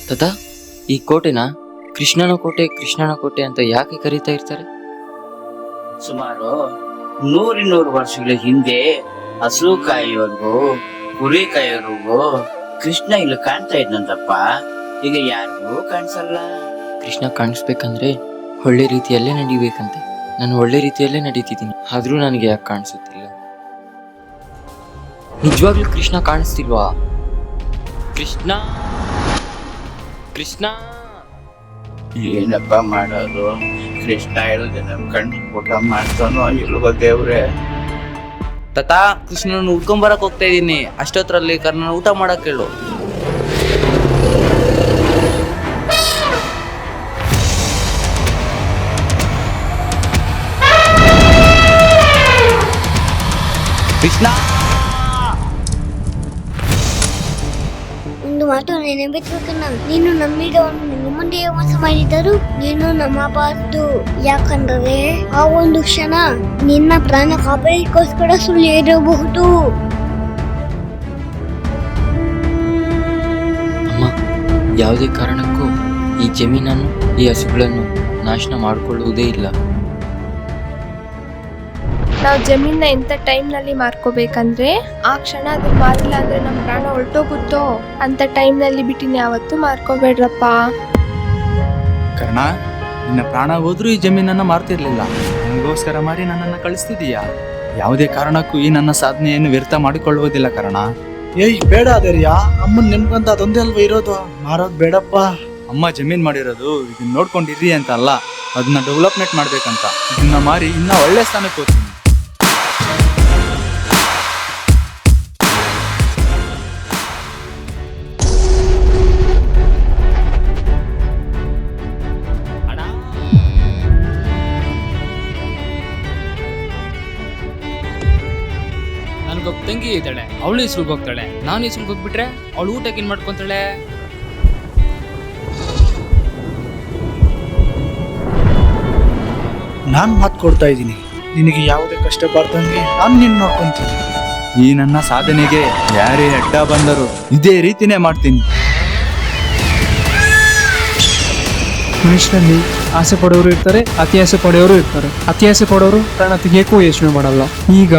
ತದಾ ಈ ಕೋಟೆನ ಕೃಷ್ಣನ ಕೋಟೆ ಅಂತ ಯಾಕೆ ಕರೀತಾ ಇರ್ತಾರೆ? ಸುಮಾರು 100 ವರ್ಷಗಳ ಹಿಂದೆ ಹಸು ಕಾಯೋರ್ಗು ಕುರಿ ಕಾಯೋರ್ಗು ಕೃಷ್ಣ ಇಲ್ಲಿ ಕಾಣ್ತಾ ಇದ್ನಂತಪ್ಪ. ಈಗ ಯಾರಿಗೂ ಕಾಣಿಸಲ್ಲ. ಕೃಷ್ಣ ಕಾಣಿಸ್ಬೇಕಂದ್ರೆ ಒಳ್ಳೆ ರೀತಿಯಲ್ಲೇ ನಡಿಬೇಕಂತೆ. ನಾನು ಒಳ್ಳೆ ರೀತಿಯಲ್ಲೇ ನಡೀತಿದ್ದೀನಿ, ಆದ್ರೂ ನನಗೆ ಯಾಕೆ ಕಾಣಿಸುತ್ತಿಲ್ಲ? ನಿಜವಾಗ್ಲೂ ಕೃಷ್ಣ ಕಾಣಿಸ್ತಿಲ್ವಾ? ಕೃಷ್ಣ ಕೃಷ್ಣ ಏನಪ್ಪ ಮಾಡೋದು? ಕೃಷ್ಣ ಹೇಳಿದ್ರೆ ನಮ್ ಕಣ್ಣು ಊಟ ಮಾಡ್ತಾನೋ ಇಲ್ವೋ ದೇವ್ರೆ. ತಾತ, ಕೃಷ್ಣನ ಹುಡ್ಕೊಂಬರಕ್ ಹೋಗ್ತಾ ಇದೀನಿ. ಅಷ್ಟೊತ್ತರಲ್ಲಿ ಕರ್ನ ಊಟ ಮಾಡಕ್ ಹೇಳು. ಕೃಷ್ಣ, ಒಂದು ಮಾತು ನೆನಪಿಟ್ಬೇಕನ್ನ, ನೀನು ನಂಬಿದವನು ನಿನ್ನ ಮುಂದೆ ಮೋಸ ಮಾಡಿದರೂ ನೀನು ನಂಬಬಾರದು. ಯಾಕಂದರೆ ಆ ಒಂದು ಕ್ಷಣ ನಿನ್ನ ಪ್ರಾಣ ಕಾಪಾಡಿಕೋಸ್ಕರ ಸುಳ್ಳು ಇರಬಹುದು. ಅಮ್ಮ, ಯಾವುದೇ ಕಾರಣಕ್ಕೂ ಈ ಜಮೀನನ್ನು, ಈ ಹಸುಗಳನ್ನು ನಾಶನ ಮಾಡಿಕೊಳ್ಳುವುದೇ ಇಲ್ಲ. ನಾವು ಜಮೀನ ಎಂತ ಟೈಮ್ನಲ್ಲಿ ಮಾರ್ಕೋಬೇಕಂದ್ರೆ ಆ ಕ್ಷಣ ಅದನ್ನ ಮಾರಿಲ್ಲ ಅಂದ್ರೆ ನಮ್ಮ ಪ್ರಾಣ ಹೊರಟೋಗುತ್ತೋ ಅಂತ ಟೈಮ್ನಲ್ಲಿ ಬಿಟ್ಟಿನಿ. ಯಾವತ್ತೂ ಮಾರ್ಕೋಬೇಡ್ರಪ್ಪ. ಕರ್ಣ, ನಿನ್ನ ಪ್ರಾಣ ಹೋದ್ರೂ ಈ ಜಮೀನನ್ನ ಮಾರ್ತಿರ್ಲಿಲ್ಲ. ನನಗೋಸ್ಕರ ಮಾರಿ ನನ್ನನ್ನು ಕಳಿಸ್ತಿದೀಯಾ. ಯಾವುದೇ ಕಾರಣಕ್ಕೂ ಈ ನನ್ನ ಸಾಧನೆಯನ್ನು ವ್ಯರ್ಥ ಮಾಡಿಕೊಳ್ಳುವುದಿಲ್ಲ ಕರ್ಣ. ಏಯ್ ಬೇಡ ಅದರ್ಯಾ, ಅಮ್ಮನ್ ನೆನ್ಪಂತ ಅದೊಂದೇ ಅಲ್ವಾ ಇರೋದು. ಮಾರೋದ್ ಬೇಡಪ್ಪ. ಅಮ್ಮ ಜಮೀನ್ ಮಾಡಿರೋದು ಇದನ್ನ ನೋಡ್ಕೊಂಡಿರ್ರಿ ಅಂತ ಅಲ್ಲ, ಅದನ್ನ ಡೆವಲಪ್ಮೆಂಟ್ ಮಾಡ್ಬೇಕಂತ. ಇದನ್ನ ಮಾರಿ ಇನ್ನ ಒಳ್ಳೆ ಸ್ಥಾನಕ್ಕೆ ಹೋಗ್ತೀನಿ. ನನ್ಗೊಬ್ಬ ತಂಗಿ ಇದ್ದಾಳೆ, ಅವಳು ಇಸ್ಕೂಲ್ಗೆ ಹೋಗ್ತಾಳೆ. ನಾನು ಇಸ್ಕೂಲ್ಗೆ ಹೋಗ್ಬಿಟ್ರೆ ಅವಳು ಊಟಕ್ಕೆ ಏನ್ ಮಾಡ್ಕೊಂತಾಳೆ? ನಾನ್ ಮಾತು ಕೊಡ್ತಾ ಇದ್ದೀನಿ, ನಿನಗೆ ಯಾವುದೇ ಕಷ್ಟ ಬಾರ್ದಂಗೆ ನಾನು ನಿನ್ನ ನೋಡ್ಕೊಂತೀನಿ. ಈ ನನ್ನ ಸಾಧನೆಗೆ ಯಾರೇ ಅಡ್ಡ ಬಂದರೂ ಇದೇ ರೀತಿನೇ ಮಾಡ್ತೀನಿ. ಮನುಷ್ಯನಲ್ಲಿ ಆಸೆ ಪಡೋರು ಇರ್ತಾರೆ, ಅತಿ ಆಸೆ ಪಡೆಯೋರು ಇರ್ತಾರೆ. ಅತಿ ಆಸೆ ಪಡೋರು ಪ್ರಾಣ ತೆಗಿಯಕ್ಕೂ ಯೋಚನೆ ಮಾಡಲ್ಲ. ಈಗ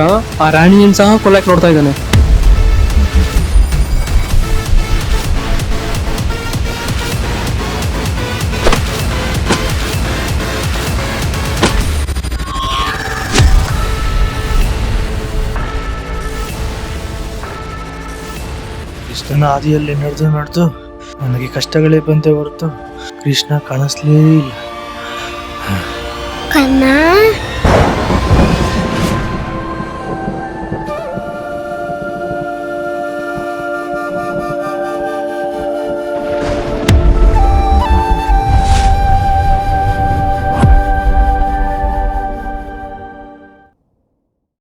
ಆ ರಾಣಿಯನ್ ಸಹ ಕೊಲ್ಲಕ್ಕೆ ನೋಡ್ತಾ ಇದ್ದಾನೆ. ಕೃಷ್ಣನ ಆದಿಯಲ್ಲಿ ನಡೆದು ನನಗೆ ಕಷ್ಟಗಳೇ ಬಂದೇ ಹೊರತು ಕೃಷ್ಣ ಕಾಣಿಸ್ಲೇ ಇಲ್ಲ. ಕನ್ನ